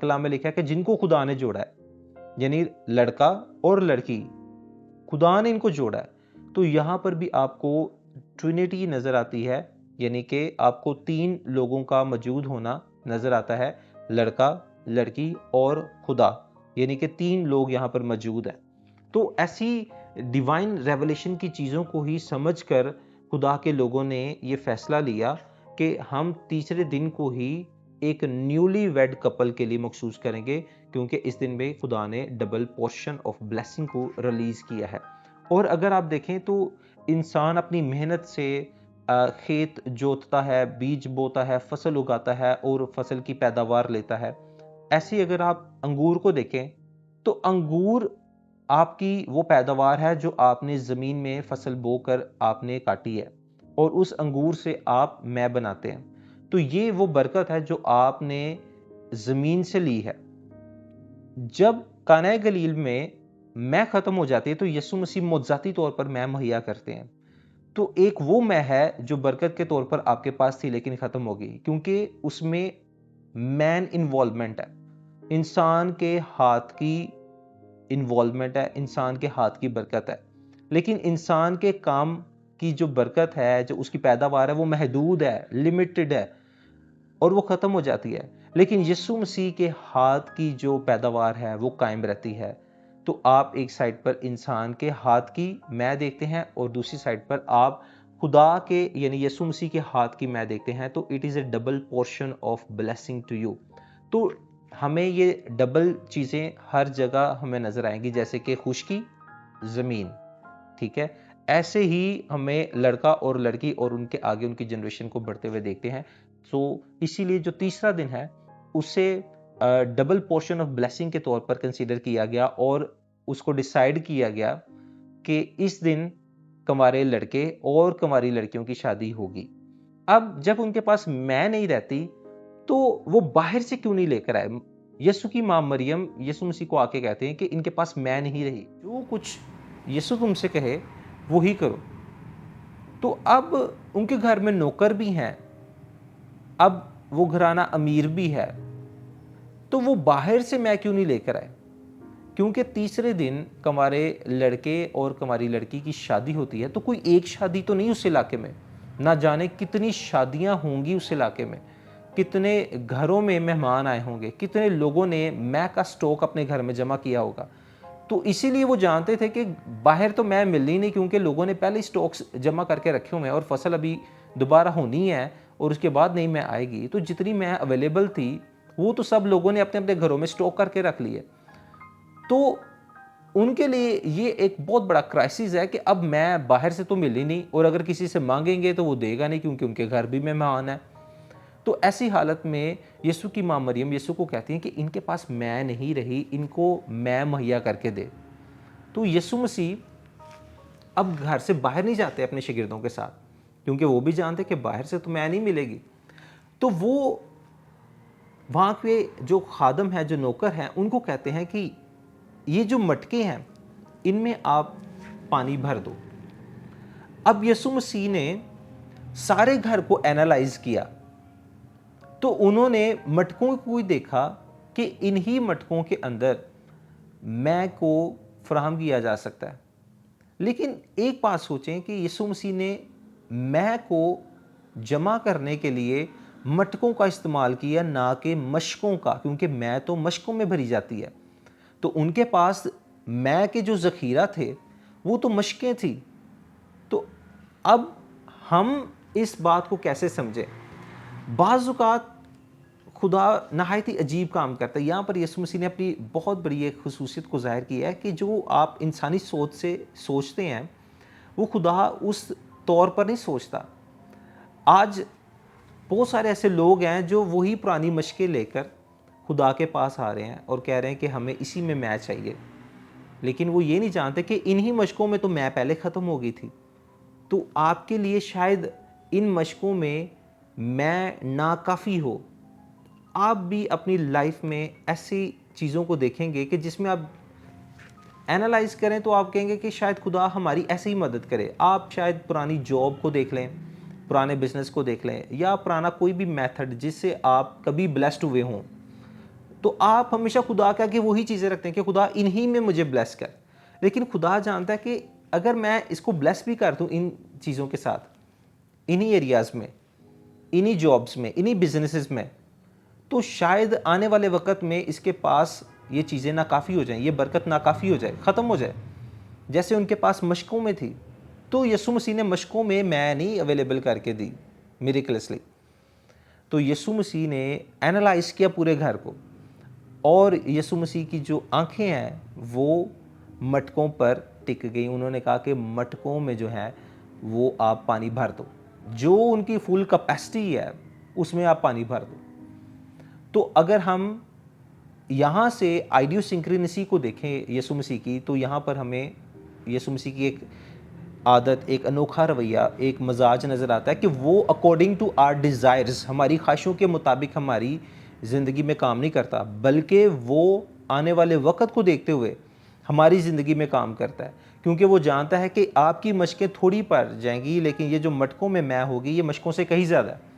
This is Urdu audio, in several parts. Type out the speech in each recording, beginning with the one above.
کلام میں لکھا ہے کہ جن کو خدا نے جوڑا ہے، یعنی لڑکا اور لڑکی، خدا نے ان کو جوڑا ہے۔ تو یہاں پر بھی آپ کو ٹرینٹی نظر آتی ہے، یعنی کہ آپ کو 3 لوگوں کا موجود ہونا نظر آتا ہے، لڑکا، لڑکی اور خدا، یعنی کہ 3 لوگ یہاں پر موجود ہیں۔ تو ایسی ڈیوائن ریولیشن کی چیزوں کو ہی سمجھ کر خدا کے لوگوں نے یہ فیصلہ لیا کہ ہم تیسرے دن کو ہی ایک نیولی ویڈ کپل کے لیے مخصوص کریں گے، کیونکہ اس دن میں خدا نے ڈبل پورشن آف بلیسنگ کو ریلیز کیا ہے۔ اور اگر آپ دیکھیں تو انسان اپنی محنت سے کھیت جوتتا ہے، بیج بوتا ہے، فصل اگاتا ہے اور فصل کی پیداوار لیتا ہے۔ ایسی اگر آپ انگور کو دیکھیں تو انگور آپ کی وہ پیداوار ہے جو آپ نے زمین میں فصل بو کر آپ نے کاٹی ہے، اور اس انگور سے آپ مے بناتے ہیں۔ تو یہ وہ برکت ہے جو آپ نے زمین سے لی ہے۔ جب کانہ گلیل میں مے ختم ہو جاتی ہے تو یسوع مسیح معجزاتی طور پر مے مہیا کرتے ہیں۔ تو ایک وہ مے ہے جو برکت کے طور پر آپ کے پاس تھی لیکن ختم ہو گئی، کیونکہ اس میں مین انوالومنٹ ہے، انسان کے ہاتھ کی انوالومنٹ ہے، انسان کے ہاتھ کی برکت ہے۔ لیکن انسان کے کام کی جو برکت ہے، جو اس کی پیداوار ہے، وہ محدود ہے، لمیٹڈ ہے، اور وہ ختم ہو جاتی ہے۔ لیکن یسوع مسیح کے ہاتھ کی جو پیداوار ہے وہ قائم رہتی ہے۔ تو آپ ایک سائڈ پر انسان کے ہاتھ کی مے دیکھتے ہیں اور دوسری سائڈ پر آپ خدا کے یعنی یسوع مسیح کے ہاتھ کی مے دیکھتے ہیں، تو it is a double portion of blessing to you. تو ہمیں یہ ڈبل چیزیں ہر جگہ ہمیں نظر آئیں گی، جیسے کہ خشکی، زمین، ٹھیک ہے۔ ایسے ہی ہمیں لڑکا اور لڑکی اور ان کے آگے ان کی جنریشن کو بڑھتے ہوئے دیکھتے ہیں۔ سو اسی لیے جو تیسرا دن ہے اسے ڈبل پورشن آف بلیسنگ کے طور پر کنسیڈر کیا گیا، اور اس کو ڈیسائیڈ کیا گیا کہ اس دن کنوارے لڑکے اور کنواری لڑکیوں کی شادی ہوگی۔ اب جب ان کے پاس مے نہیں رہتی تو وہ باہر سے کیوں نہیں لے کر آئے؟ یسوع کی ماں مریم یسوع مسیح کو آ کے کہتے ہیں کہ ان کے پاس مے نہیں رہی، جو کچھ یسوع تم سے کہے وہی کرو۔ تو اب ان کے گھر میں نوکر بھی ہیں، اب وہ گھرانہ امیر بھی ہے، تو وہ باہر سے مے کیوں نہیں لے کر آئے؟ کیونکہ تیسرے دن کنوارے لڑکے اور کنواری لڑکی کی شادی ہوتی ہے، تو کوئی ایک شادی تو نہیں اس علاقے میں، نہ جانے کتنی شادیاں ہوں گی اس علاقے میں، کتنے گھروں میں مہمان آئے ہوں گے، کتنے لوگوں نے مے کا سٹوک اپنے گھر میں جمع کیا ہوگا۔ تو اسی لیے وہ جانتے تھے کہ باہر تو مے ملنی نہیں، کیونکہ لوگوں نے پہلے سٹوکس جمع کر کے رکھے ہوئے ہیں اور فصل ابھی دوبارہ ہونی ہے اور اس کے بعد نہیں مے آئے گی، تو جتنی مے اویلیبل تھی وہ تو سب لوگوں نے اپنے اپنے گھروں میں سٹوک کر کے رکھ لی ہے۔ تو ان کے لیے یہ ایک بہت بڑا کرائسس ہے کہ اب مے باہر سے تو ملی نہیں، اور اگر کسی سے مانگیں گے تو وہ دے گا نہیں، کیونکہ ان کے گھر بھی مہمان ہے۔ تو ایسی حالت میں یسوع کی ماں مریم یسوع کو کہتی ہیں کہ ان کے پاس مے نہیں رہی، ان کو مے مہیا کر کے دے۔ تو یسوع مسیح اب گھر سے باہر نہیں جاتے اپنے شاگردوں کے ساتھ، کیونکہ وہ بھی جانتے کہ باہر سے تو مے نہیں ملے گی۔ تو وہ وہاں کے جو خادم ہیں، جو نوکر ہیں، ان کو کہتے ہیں کہ یہ جو مٹکے ہیں ان میں آپ پانی بھر دو۔ اب یسوع مسیح نے سارے گھر کو اینالائز کیا، تو انہوں نے مٹکوں کو دیکھا کہ انہی مٹکوں کے اندر مے کو فراہم کیا جا سکتا ہے۔ لیکن ایک بات سوچیں کہ یسوع مسیح نے مے کو جمع کرنے کے لیے مٹکوں کا استعمال کیا، نہ کہ مشکوں کا، کیونکہ مے تو مشکوں میں بھری جاتی ہے۔ تو ان کے پاس مے کے جو ذخیرہ تھے وہ تو مشکیں تھی۔ تو اب ہم اس بات کو کیسے سمجھیں؟ بعض اوقات خدا نہایت ہی عجیب کام کرتا ہے۔ یہاں پر یسوع مسیح نے اپنی بہت بڑی ایک خصوصیت کو ظاہر کیا ہے کہ جو آپ انسانی سوچ سے سوچتے ہیں وہ خدا اس طور پر نہیں سوچتا۔ آج بہت سارے ایسے لوگ ہیں جو وہی پرانی مشقیں لے کر خدا کے پاس آ رہے ہیں اور کہہ رہے ہیں کہ ہمیں اسی میں مے چاہیے، لیکن وہ یہ نہیں جانتے کہ انہی مشقوں میں تو مے پہلے ختم ہو گئی تھی۔ تو آپ کے لیے شاید ان مشقوں میں مے ناکافی ہو۔ آپ بھی اپنی لائف میں ایسی چیزوں کو دیکھیں گے کہ جس میں آپ اینالائز کریں تو آپ کہیں گے کہ شاید خدا ہماری ایسے ہی مدد کرے۔ آپ شاید پرانی جاب کو دیکھ لیں، پرانے بزنس کو دیکھ لیں، یا پرانا کوئی بھی میتھڈ جس سے آپ کبھی بلیسڈ ہوئے ہوں، تو آپ ہمیشہ خدا کا کہ وہی چیزیں رکھتے ہیں کہ خدا انہی میں مجھے بلیس کر، لیکن خدا جانتا ہے کہ اگر میں اس کو بلیس بھی کر دوں ان چیزوں کے ساتھ، انہی ایریاز میں، انہی جابز میں، انہی بزنسز میں، تو شاید آنے والے وقت میں اس کے پاس یہ چیزیں ناکافی ہو جائیں، یہ برکت ناکافی ہو جائے، ختم ہو جائے، جیسے ان کے پاس مشکوں میں تھی۔ تو یسوع مسیح نے مشکوں میں نہیں اویلیبل کر کے دی میریکلسلی، تو یسوع مسیح نے اینالائز کیا پورے گھر کو، اور یسوع مسیح کی جو آنکھیں ہیں وہ مٹکوں پر ٹک گئیں۔ انہوں نے کہا کہ مٹکوں میں جو ہے وہ آپ پانی بھر دو، جو ان کی فل کیپیسٹی ہے اس میں آپ پانی بھر دو۔ تو اگر ہم یہاں سے آئیڈیوسنکرینسی کو دیکھیں یسوع مسیح کی، تو یہاں پر ہمیں یسوع مسیح کی ایک عادت، ایک انوکھا رویہ، ایک مزاج نظر آتا ہے کہ وہ اکارڈنگ ٹو آر ڈیزائرز، ہماری خواہشوں کے مطابق ہماری زندگی میں کام نہیں کرتا، بلکہ وہ آنے والے وقت کو دیکھتے ہوئے ہماری زندگی میں کام کرتا ہے، کیونکہ وہ جانتا ہے کہ آپ کی مشقیں تھوڑی پڑ جائیں گی، لیکن یہ جو مٹکوں میں ہوگی یہ مشقوں سے کہیں زیادہ ہے۔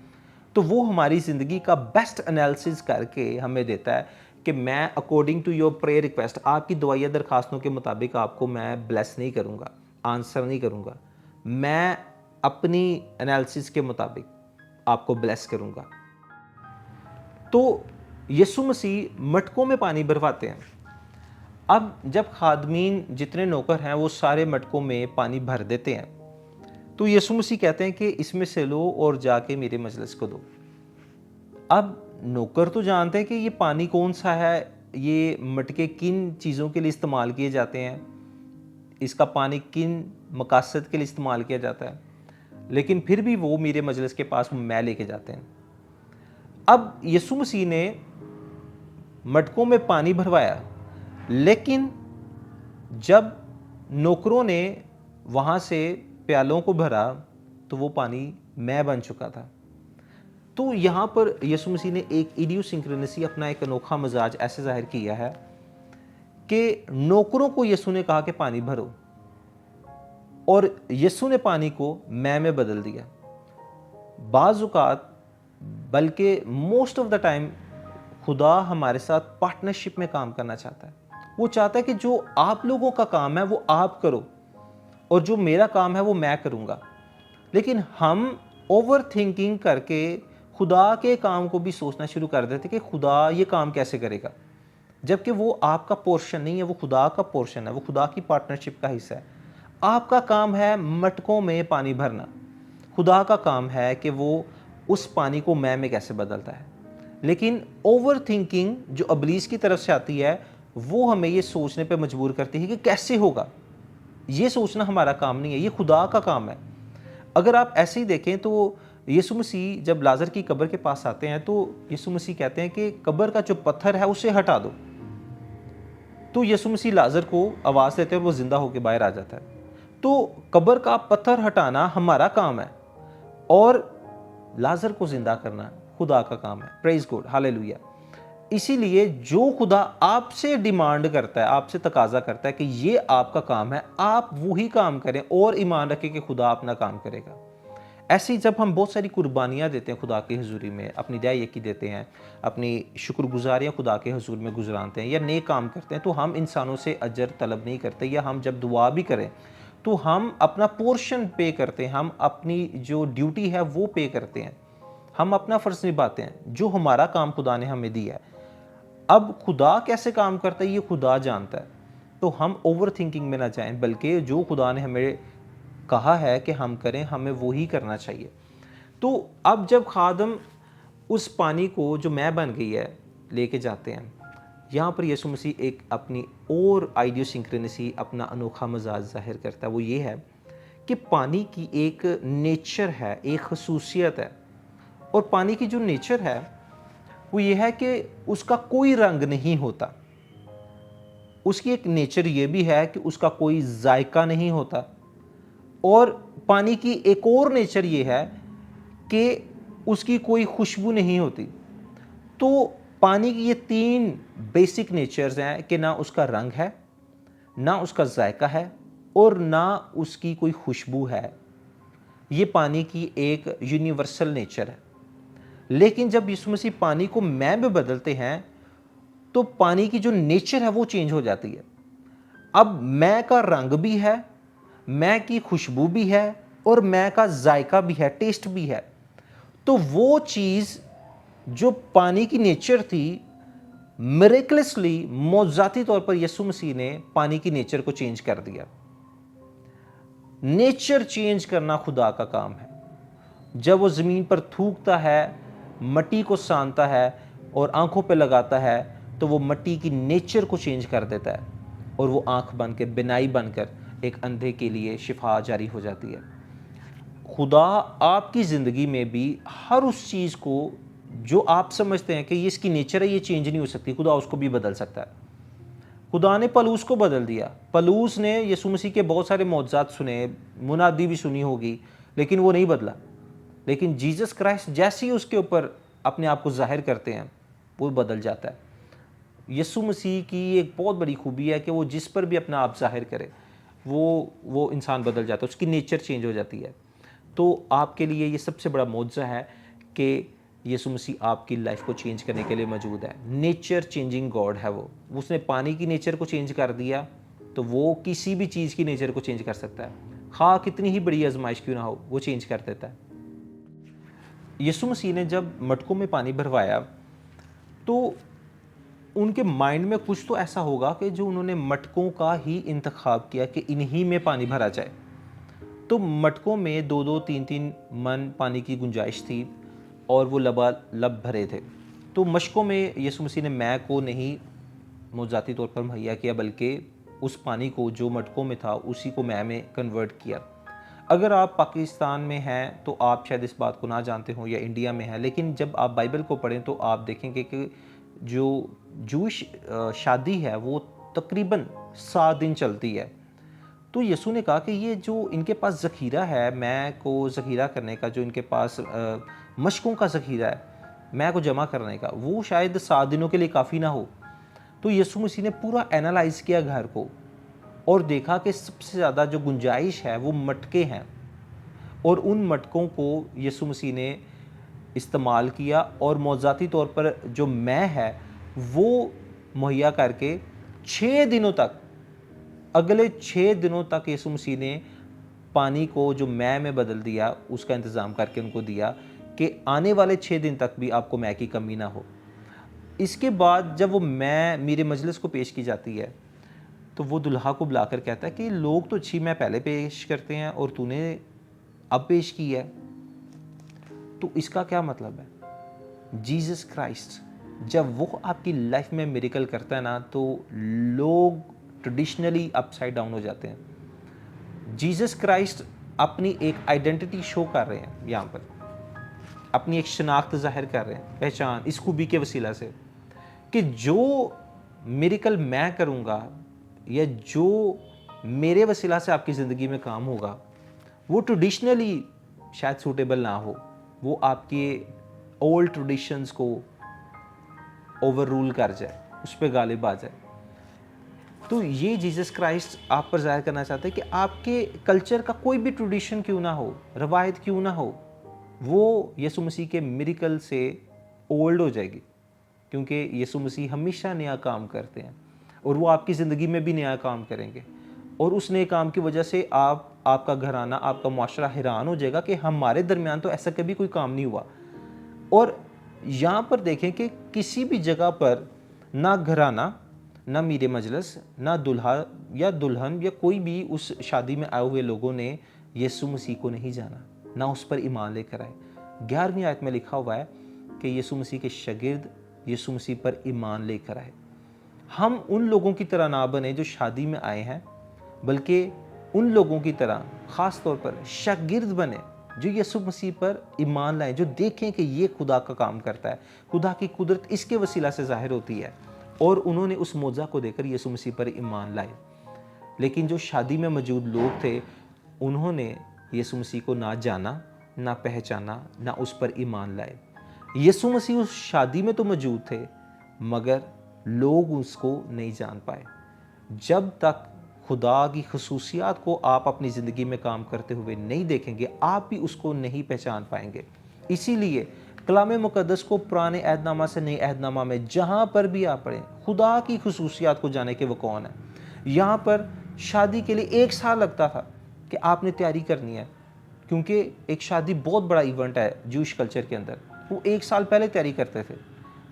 تو وہ ہماری زندگی کا بیسٹ انالیسس کر کے ہمیں دیتا ہے کہ میں according to your prayer request, آپ کی دعائیہ درخواستوں کے مطابق آپ کو میں بلیس نہیں کروں گا، آنسر نہیں کروں گا، میں اپنی انالیسس کے مطابق آپ کو بلیس کروں گا۔ تو یسوع مسیح مٹکوں میں پانی بھرواتے ہیں۔ اب جب خادمین جتنے نوکر ہیں وہ سارے مٹکوں میں پانی بھر دیتے ہیں، تو یسوع مسیح کہتے ہیں کہ اس میں سے لو اور جا کے میرے مجلس کو دو۔ اب نوکر تو جانتے ہیں کہ یہ پانی کون سا ہے، یہ مٹکے کن چیزوں کے لیے استعمال کیے جاتے ہیں، اس کا پانی کن مقاصد کے لیے استعمال کیا جاتا ہے، لیکن پھر بھی وہ میرے مجلس کے پاس میں لے کے جاتے ہیں۔ اب یسوع مسیح نے مٹکوں میں پانی بھروایا، لیکن جب نوکروں نے وہاں سے پیالوں کو بھرا تو وہ پانی میں بن چکا تھا۔ تو یہاں پر یسوع مسیح نے ایک ایڈیوسنکرینسی، اپنا ایک انوکھا مزاج ایسے ظاہر کیا ہے کہ نوکروں کو یسوع نے کہا کہ پانی بھرو، اور یسوع نے پانی کو میں بدل دیا۔ بعض اوقات بلکہ موسٹ آف دا ٹائم خدا ہمارے ساتھ پارٹنرشپ میں کام کرنا چاہتا ہے۔ وہ چاہتا ہے کہ جو آپ لوگوں کا کام ہے وہ آپ کرو، اور جو میرا کام ہے وہ میں کروں گا، لیکن ہم اوور تھنکنگ کر کے خدا کے کام کو بھی سوچنا شروع کر دیتے کہ خدا یہ کام کیسے کرے گا، جبکہ وہ آپ کا پورشن نہیں ہے، وہ خدا کا پورشن ہے، وہ خدا کی پارٹنرشپ کا حصہ ہے۔ آپ کا کام ہے مٹکوں میں پانی بھرنا، خدا کا کام ہے کہ وہ اس پانی کو میں کیسے بدلتا ہے۔ لیکن اوور تھنکنگ جو ابلیس کی طرف سے آتی ہے وہ ہمیں یہ سوچنے پہ مجبور کرتی ہے کہ کیسے ہوگا۔ یہ سوچنا ہمارا کام نہیں ہے، یہ خدا کا کام ہے۔ اگر آپ ایسے ہی دیکھیں تو یسوع مسیح جب لازر کی قبر کے پاس آتے ہیں تو یسوع مسیح کہتے ہیں کہ قبر کا جو پتھر ہے اسے ہٹا دو، تو یسوع مسیح لازر کو آواز دیتے ہیں اور وہ زندہ ہو کے باہر آ جاتا ہے۔ تو قبر کا پتھر ہٹانا ہمارا کام ہے، اور لازر کو زندہ کرنا خدا کا کام ہے۔ پریز گاڈ، ہاللیلویہ۔ اسی لیے جو خدا آپ سے ڈیمانڈ کرتا ہے، آپ سے تقاضا کرتا ہے کہ یہ آپ کا کام ہے، آپ وہی کام کریں اور ایمان رکھیں کہ خدا اپنا کام کرے گا۔ ایسے ہی جب ہم بہت ساری قربانیاں دیتے ہیں خدا کی حضوری میں، اپنی دعا یکی دیتے ہیں، اپنی شکر گزاریاں خدا کے حضور میں گزرانتے ہیں یا نیک کام کرتے ہیں، تو ہم انسانوں سے اجر طلب نہیں کرتے، یا ہم جب دعا بھی کریں تو ہم اپنا پورشن پے کرتے ہیں، ہم اپنی جو ڈیوٹی ہے وہ پے کرتے ہیں، ہم اپنا فرض نبھاتے ہیں جو ہمارا کام خدا نے ہمیں دیا ہے۔ اب خدا کیسے کام کرتا ہے یہ خدا جانتا ہے، تو ہم اوور تھنکنگ میں نہ جائیں، بلکہ جو خدا نے ہمیں کہا ہے کہ ہم کریں ہمیں وہی کرنا چاہیے۔ تو اب جب خادم اس پانی کو جو میں بن گئی ہے لے کے جاتے ہیں، یہاں پر یسوع مسیح ایک اپنی اور آئیڈیوسنکرینسی، اپنا انوکھا مزاج ظاہر کرتا ہے۔ وہ یہ ہے کہ پانی کی ایک نیچر ہے، ایک خصوصیت ہے، اور پانی کی جو نیچر ہے وہ یہ ہے کہ اس کا کوئی رنگ نہیں ہوتا۔ اس کی ایک نیچر یہ بھی ہے کہ اس کا کوئی ذائقہ نہیں ہوتا، اور پانی کی ایک اور نیچر یہ ہے کہ اس کی کوئی خوشبو نہیں ہوتی۔ تو پانی کی یہ تین بیسک نیچرز ہیں کہ نہ اس کا رنگ ہے، نہ اس کا ذائقہ ہے، اور نہ اس کی کوئی خوشبو ہے۔ یہ پانی کی ایک یونیورسل نیچر ہے۔ لیکن جب یسوع مسیح پانی کو میں بدلتے ہیں تو پانی کی جو نیچر ہے وہ چینج ہو جاتی ہے. اب میں کا رنگ بھی ہے, میں کی خوشبو بھی ہے, اور میں کا ذائقہ بھی ہے, ٹیسٹ بھی ہے. تو وہ چیز جو پانی کی نیچر تھی, میریکلسلی معجزاتی طور پر یسوع مسیح نے پانی کی نیچر کو چینج کر دیا. نیچر چینج کرنا خدا کا کام ہے. جب وہ زمین پر تھوکتا ہے, مٹی کو سانتا ہے اور آنکھوں پہ لگاتا ہے, تو وہ مٹی کی نیچر کو چینج کر دیتا ہے, اور وہ آنکھ بن کے, بینائی بن کر ایک اندھے کے لیے شفا جاری ہو جاتی ہے. خدا آپ کی زندگی میں بھی ہر اس چیز کو جو آپ سمجھتے ہیں کہ یہ اس کی نیچر ہے, یہ چینج نہیں ہو سکتی, خدا اس کو بھی بدل سکتا ہے. خدا نے پلوس کو بدل دیا. پلوس نے یسوع مسیح کے بہت سارے معجزات سنے, منادی بھی سنی ہوگی, لیکن وہ نہیں بدلا. لیکن جیزس کرائسٹ جیسے ہی اس کے اوپر اپنے آپ کو ظاہر کرتے ہیں, وہ بدل جاتا ہے. یسوع مسیح کی ایک بہت بڑی خوبی ہے کہ وہ جس پر بھی اپنا آپ ظاہر کرے وہ انسان بدل جاتا ہے, اس کی نیچر چینج ہو جاتی ہے. تو آپ کے لیے یہ سب سے بڑا معجزہ ہے کہ یسوع مسیح آپ کی لائف کو چینج کرنے کے لیے موجود ہے. نیچر چینجنگ گاڈ ہے وہ. اس نے پانی کی نیچر کو چینج کر دیا, تو وہ کسی بھی چیز کی نیچر کو چینج کر سکتا ہے. خواہ کتنی ہی بڑی آزمائش کیوں نہ ہو, وہ چینج کر دیتا ہے. یسوع مسیح نے جب مٹکوں میں پانی بھروایا تو ان کے مائنڈ میں کچھ تو ایسا ہوگا کہ جو انہوں نے مٹکوں کا ہی انتخاب کیا کہ انہی میں پانی بھرا جائے. تو مٹکوں میں 2-2 3-3 من پانی کی گنجائش تھی, اور وہ لب بھرے تھے. تو مشکوں میں یسوع مسیح نے مے کو نہیں معجزاتی طور پر مہیا کیا, بلکہ اس پانی کو جو مٹکوں میں تھا اسی کو مے میں کنورٹ کیا. اگر آپ پاکستان میں ہیں تو آپ شاید اس بات کو نہ جانتے ہوں, یا انڈیا میں ہیں, لیکن جب آپ بائبل کو پڑھیں تو آپ دیکھیں گے کہ جو جوش شادی ہے وہ تقریباً 7 دن چلتی ہے. تو یسوع نے کہا کہ یہ جو ان کے پاس ذخیرہ ہے, مے کو ذخیرہ کرنے کا, جو ان کے پاس مشکوں کا ذخیرہ ہے مے کو جمع کرنے کا, وہ شاید 7 دنوں کے لیے کافی نہ ہو. تو یسوع مسیح نے پورا اینالائز کیا گھر کو, اور دیکھا کہ سب سے زیادہ جو گنجائش ہے وہ مٹکے ہیں, اور ان مٹکوں کو یسوع مسیح نے استعمال کیا, اور معجزاتی طور پر جو مے ہے وہ مہیا کر کے 6 دنوں تک, اگلے 6 دنوں تک یسوع مسیح نے پانی کو جو مے میں بدل دیا, اس کا انتظام کر کے ان کو دیا کہ آنے والے 6 دن تک بھی آپ کو مے کی کمی نہ ہو. اس کے بعد جب وہ مے میرے مجلس کو پیش کی جاتی ہے تو وہ دلہا کو بلا کر کہتا ہے کہ لوگ تو اچھی مے پہلے پیش کرتے ہیں اور تو نے اب پیش کی ہے, تو اس کا کیا مطلب ہے؟ جیزس کرائسٹ جب وہ آپ کی لائف میں میریکل کرتا ہے نا, تو لوگ ٹریڈیشنلی اپ سائڈ ڈاؤن ہو جاتے ہیں. جیزس کرائسٹ اپنی ایک آئیڈینٹی شو کر رہے ہیں, یہاں پر اپنی ایک شناخت ظاہر کر رہے ہیں, پہچان اس خوبی کے وسیلہ سے, کہ جو میریکل میں کروں گا یا جو میرے وسیلہ سے آپ کی زندگی میں کام ہوگا وہ ٹریڈیشنلی شاید سوٹیبل نہ ہو, وہ آپ کے اولڈ ٹریڈیشنز کو اوور رول کر جائے, اس پہ غالب آ جائے. تو یہ جیزس کرائسٹ آپ پر ظاہر کرنا چاہتے ہیں کہ آپ کے کلچر کا کوئی بھی ٹریڈیشن کیوں نہ ہو, روایت کیوں نہ ہو, وہ یسوع مسیح کے میریکل سے اولڈ ہو جائے گی, کیونکہ یسوع مسیح ہمیشہ نیا کام کرتے ہیں, اور وہ آپ کی زندگی میں بھی نیا کام کریں گے. اور اس نئے کام کی وجہ سے آپ کا گھرانہ, آپ کا معاشرہ حیران ہو جائے گا کہ ہمارے درمیان تو ایسا کبھی کوئی کام نہیں ہوا. اور یہاں پر دیکھیں کہ کسی بھی جگہ پر نہ گھرانہ, نہ میرے مجلس, نہ دلہا یا دلہن یا کوئی بھی اس شادی میں آئے ہوئے لوگوں نے یسوع مسیح کو نہیں جانا, نہ اس پر ایمان لے کر آئے. 11ویں آیت میں لکھا ہوا ہے کہ یسوع مسیح کے شاگرد یسوع مسیح پر ایمان لے کر آئے. ہم ان لوگوں کی طرح نہ بنے جو شادی میں آئے ہیں, بلکہ ان لوگوں کی طرح خاص طور پر شاگرد بنے جو یسوع مسیح پر ایمان لائیں, جو دیکھیں کہ یہ خدا کا کام کرتا ہے, خدا کی قدرت اس کے وسیلہ سے ظاہر ہوتی ہے, اور انہوں نے اس معجزہ کو دیکھ کر یسوع مسیح پر ایمان لائے. لیکن جو شادی میں موجود لوگ تھے انہوں نے یسوع مسیح کو نہ جانا, نہ پہچانا, نہ اس پر ایمان لائے. یسوع مسیح اس شادی میں تو موجود تھے مگر لوگ اس کو نہیں جان پائے. جب تک خدا کی خصوصیات کو آپ اپنی زندگی میں کام کرتے ہوئے نہیں دیکھیں گے, آپ بھی اس کو نہیں پہچان پائیں گے. اسی لیے کلام مقدس کو پرانے عہد نامہ سے نئے عہد نامہ میں جہاں پر بھی آپ پڑھیں، خدا کی خصوصیات کو جانے کہ وہ کون ہے۔ یہاں پر شادی کے لیے 1 سال لگتا تھا کہ آپ نے تیاری کرنی ہے، کیونکہ ایک شادی بہت بڑا ایونٹ ہے جوش کلچر کے اندر، وہ 1 سال پہلے تیاری کرتے تھے۔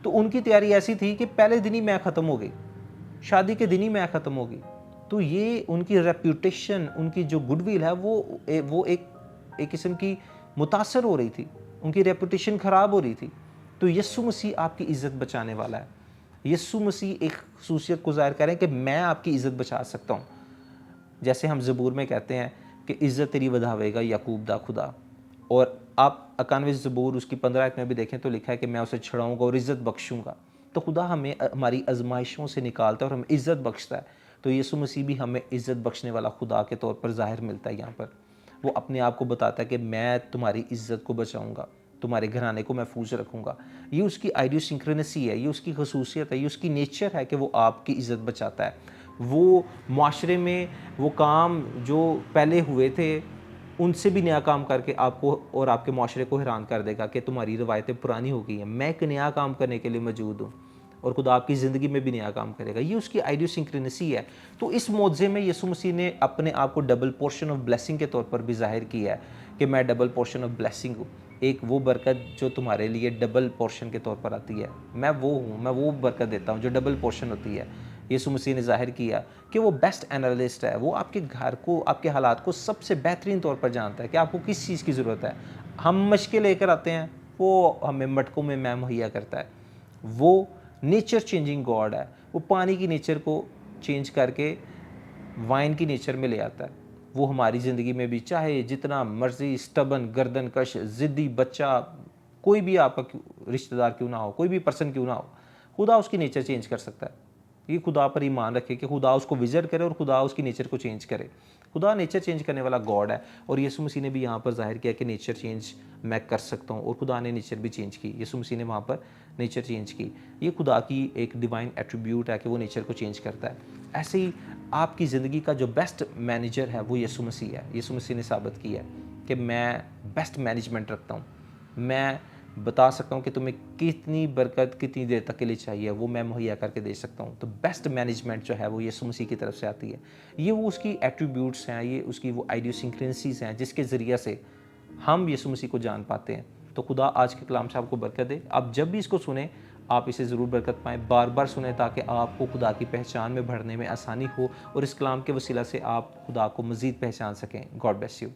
تو ان کی تیاری ایسی تھی کہ پہلے دن ہی میں ختم ہو گئی، شادی کے دن ہی میں ختم ہو گئی۔ تو یہ ان کی ریپیوٹیشن، ان کی جو گڈ ول ہے وہ ایک قسم کی متاثر ہو رہی تھی، ان کی ریپوٹیشن خراب ہو رہی تھی۔ تو یسوع مسیح آپ کی عزت بچانے والا ہے۔ یسوع مسیح ایک خصوصیت کو ظاہر کریں کہ میں آپ کی عزت بچا سکتا ہوں، جیسے ہم زبور میں کہتے ہیں کہ عزت تیری ودھاوے گا یعقوب دا خدا، اور آپ 91 زبور اس کی 15 آیت میں بھی دیکھیں تو لکھا ہے کہ میں اسے چھڑاؤں گا اور عزت بخشوں گا۔ تو خدا ہمیں ہماری آزمائشوں سے نکالتا ہے اور ہمیں عزت بخشتا ہے۔ تو یسوع مسیح بھی ہمیں عزت بخشنے والا خدا کے طور پر ظاہر ملتا ہے یہاں پر۔ وہ اپنے آپ کو بتاتا ہے کہ میں تمہاری عزت کو بچاؤں گا، تمہارے گھرانے کو محفوظ رکھوں گا۔ یہ اس کی آئیڈیوسنکرنسی ہے، یہ اس کی خصوصیت ہے، یہ اس کی نیچر ہے کہ وہ آپ کی عزت بچاتا ہے۔ وہ معاشرے میں وہ کام جو پہلے ہوئے تھے ان سے بھی نیا کام کر کے آپ کو اور آپ کے معاشرے کو حیران کر دے گا کہ تمہاری روایتیں پرانی ہو گئی ہیں، میں ایک نیا کام کرنے کے لیے موجود ہوں، اور خدا آپ کی زندگی میں بھی نیا کام کرے گا۔ یہ اس کی آئیڈیوسنکرنسی ہے۔ تو اس معجزے میں یسوع مسیح نے اپنے آپ کو ڈبل پورشن آف بلیسنگ کے طور پر بھی ظاہر کیا ہے کہ میں ڈبل پورشن آف بلیسنگ ہوں، ایک وہ برکت جو تمہارے لیے ڈبل پورشن کے طور پر آتی ہے، میں وہ ہوں، میں وہ برکت دیتا ہوں جو ڈبل پورشن ہوتی ہے۔ یسوع مسیح نے ظاہر کیا کہ وہ بیسٹ انالسٹ ہے، وہ آپ کے گھر کو، آپ کے حالات کو سب سے بہترین طور پر جانتا ہے کہ آپ کو کس چیز کی ضرورت ہے۔ ہم مشکل لے کر آتے ہیں، وہ ہمیں مٹکوں میں مہیا کرتا ہے۔ وہ نیچر چینجنگ گاڈ ہے، وہ پانی کی نیچر کو چینج کر کے وائن کی نیچر میں لے آتا ہے۔ وہ ہماری زندگی میں بھی چاہے جتنا مرضی سٹبن، گردن کش، ضدی بچہ، کوئی بھی آپ کا رشتہ دار کیوں نہ ہو، کوئی بھی پرسن کیوں نہ ہو، خدا اس کی نیچر چینج کر سکتا ہے۔ یہ خدا پر ایمان رکھے کہ خدا اس کو وزٹ کرے اور خدا اس کی نیچر کو چینج کرے۔ خدا نیچر چینج کرنے والا گاڈ ہے، اور یسوع مسیح نے بھی یہاں پر ظاہر کیا کہ نیچر چینج میں کر سکتا ہوں، اور خدا نے نیچر بھی چینج کی، یسوع مسیح نے وہاں پر نیچر چینج کی۔ یہ خدا کی ایک ڈیوائن ایٹریبیوٹ ہے کہ وہ نیچر کو چینج کرتا ہے۔ ایسے ہی آپ کی زندگی کا جو بیسٹ مینیجر ہے وہ یسوع مسیح ہے۔ یسوع مسیح نے ثابت کیا ہے کہ میں بیسٹ مینجمنٹ رکھتا ہوں، میں بتا سکتا ہوں کہ تمہیں کتنی برکت کتنی دیر تک کے لیے چاہیے، وہ میں مہیا کر کے دے سکتا ہوں۔ تو بیسٹ مینجمنٹ جو ہے وہ یسوع مسیح کی طرف سے آتی ہے۔ یہ وہ اس کی ایٹریبیوٹس ہیں، یہ اس کی وہ آئیڈیوسنکرنسیز ہیں جس کے ذریعے سے ہم یسوع مسیح کو جان پاتے ہیں۔ تو خدا آج کے کلام سے آپ کو برکت دے۔ آپ جب بھی اس کو سنیں آپ اسے ضرور برکت پائیں، بار بار سنیں تاکہ آپ کو خدا کی پہچان میں بڑھنے میں آسانی ہو، اور اس کلام کے وسیلہ سے آپ خدا کو مزید پہچان سکیں۔ God bless you.